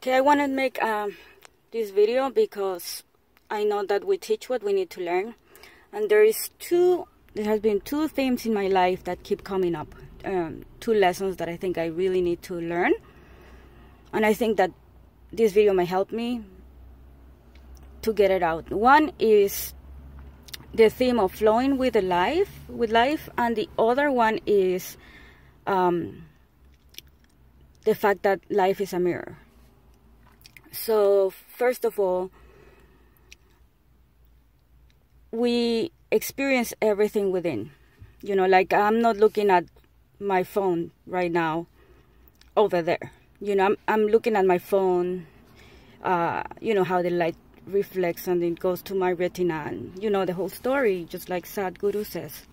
Okay, I want to make this video because I know that we teach what we need to learn, and there has been two themes in my life that keep coming up, two lessons that I think I really need to learn, and I think that this video may help me to get it out. One is the theme of flowing with life, and the other one is the fact that life is a mirror. So first of all, we experience everything within. You know, like I'm not looking at my phone right now over there. You know, I'm looking at my phone, you know, how the light reflects and it goes to my retina, and you know the whole story, just like Sadhguru says.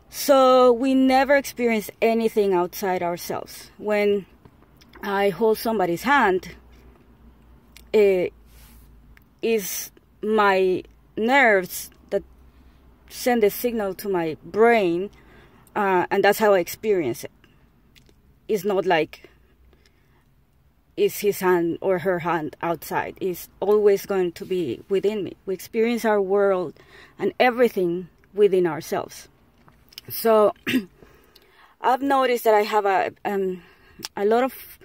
So we never experience anything outside ourselves. When I hold somebody's hand, it is my nerves that send a signal to my brain, and that's how I experience it. It's not like it's his hand or her hand outside. It's always going to be within me. We experience our world and everything within ourselves. So I've noticed that I have a lot of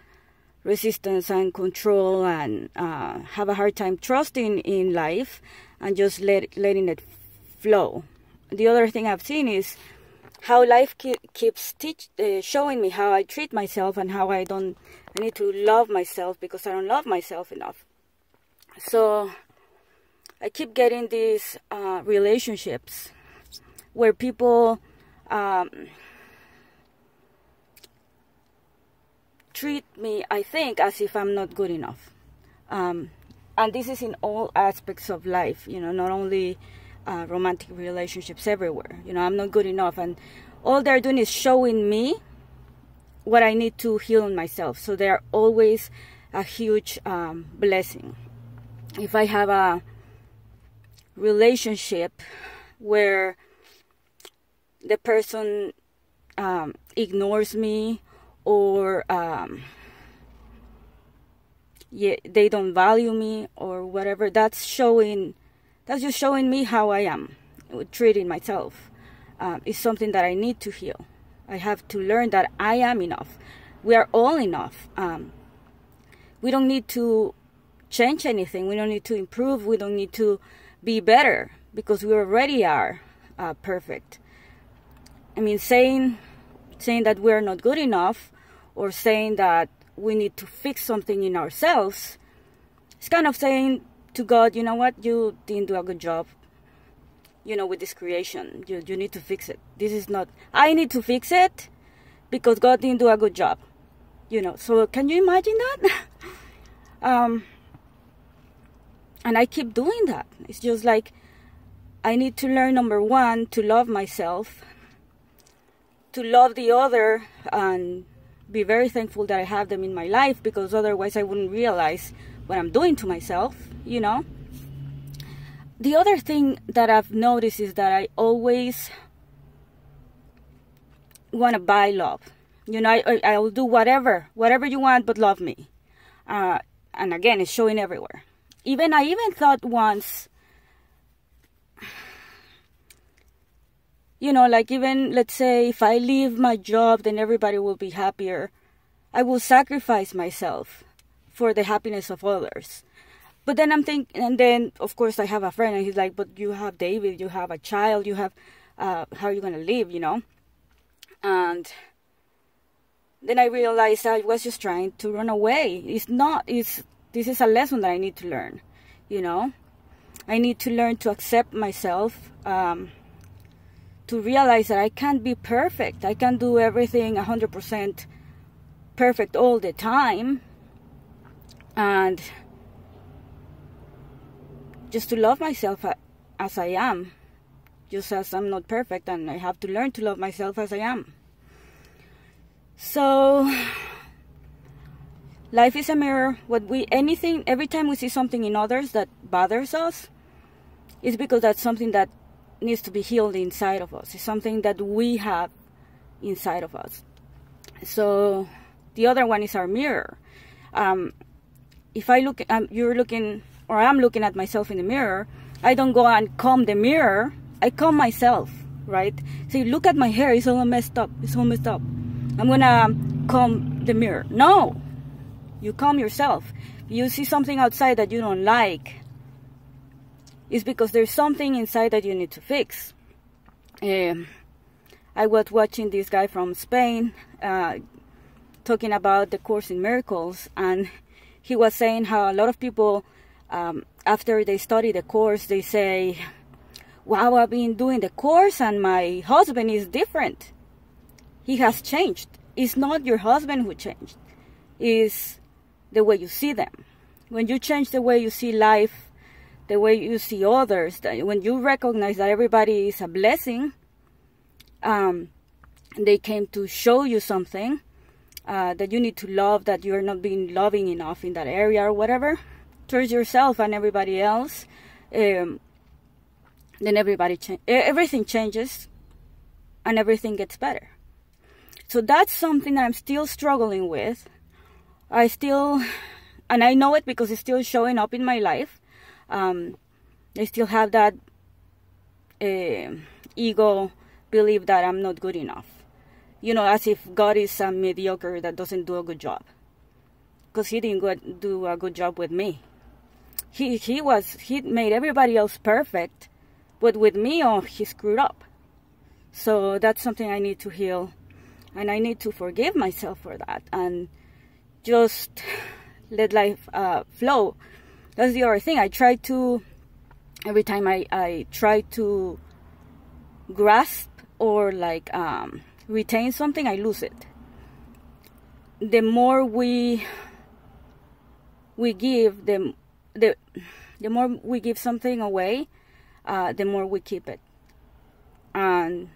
resistance and control, and have a hard time trusting in life and just letting it flow. The other thing I've seen is how life keeps showing me how I treat myself and how I need to love myself because I don't love myself enough. So I keep getting these relationships where people treat me, I think, as if I'm not good enough. And this is in all aspects of life, you know, not only romantic relationships, everywhere. You know, I'm not good enough, and all they're doing is showing me what I need to heal in myself. So they're always a huge blessing. If I have a relationship where the person ignores me, or they don't value me or whatever, that's just showing me how I am treating myself. It's something that I need to heal. I have to learn that I am enough. We are all enough. We don't need to change anything. We don't need to improve. We don't need to be better, because we already are perfect. I mean, saying that we're not good enough, or saying that we need to fix something in ourselves, it's kind of saying to God, you know what, you didn't do a good job, you know, with this creation. You need to fix it. This is not, I need to fix it because God didn't do a good job, you know. So can you imagine that? And I keep doing that. It's just like, I need to learn, number one, to love myself, to love the other, and be very thankful that I have them in my life, because otherwise I wouldn't realize what I'm doing to myself, you know. The other thing that I've noticed is that I always want to buy love. You know, I'll do whatever you want, but love me. And again, it's showing everywhere. I even thought once, you know, like, even, let's say, if I leave my job, then everybody will be happier. I will sacrifice myself for the happiness of others. But then I'm thinking, and then, of course, I have a friend, and he's like, but you have David, you have a child, you have, how are you going to live, you know? And then I realized I was just trying to run away. This is a lesson that I need to learn, you know? I need to learn to accept myself, to realize that I can't be perfect. I can't do everything 100% perfect all the time. And just to love myself as I am, just as I'm not perfect, and I have to learn to love myself as I am. So life is a mirror. Every time we see something in others that bothers us, it's because that's something that needs to be healed inside of us. It's something that we have inside of us. So The other one is our mirror. If I look, you're looking, or I'm looking at myself in the mirror, I don't go and comb the mirror. I comb myself, right? So you look at my hair, it's all messed up. It's all messed up. I'm gonna comb the mirror. No, you comb yourself. You see something outside that you don't like, it's because there's something inside that you need to fix. I was watching this guy from Spain talking about the Course in Miracles, and he was saying how a lot of people, after they study the Course, they say, wow, I've been doing the Course and my husband is different. He has changed. It's not your husband who changed. It's the way you see them. When you change the way you see life, the way you see others, when you recognize that everybody is a blessing, they came to show you something that you need to love, that you're not being loving enough in that area or whatever, towards yourself and everybody else, then everything changes and everything gets better. So that's something that I'm still struggling with. And I know it because it's still showing up in my life. I still have that ego belief that I'm not good enough. You know, as if God is a mediocre that doesn't do a good job. Because he didn't do a good job with me. He made everybody else perfect, but with me, oh, he screwed up. So that's something I need to heal. And I need to forgive myself for that. And just let life flow. That's the other thing. I try to, every time I try to grasp or like retain something, I lose it. The more we give, the more we give something away, the more we keep it. And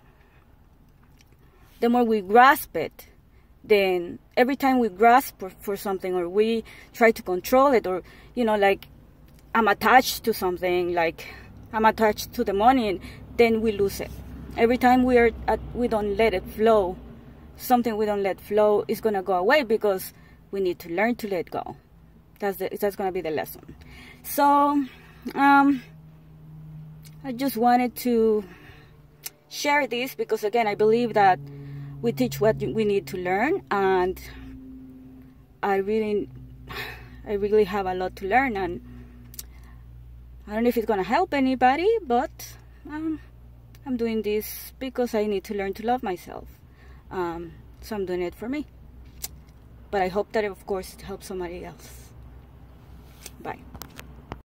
the more we grasp it, then every time we grasp for something, or we try to control it, or, you know, like I'm attached to something, like I'm attached to the money, and then we lose it. Every time we don't let it flow, something we don't let flow is going to go away, because we need to learn to let go. That's going to be the lesson. So I just wanted to share this, because again, I believe that we teach what we need to learn, and I really have a lot to learn, and I don't know if it's gonna help anybody, but I'm doing this because I need to learn to love myself. So I'm doing it for me, but I hope that, of course, it helps somebody else. Bye.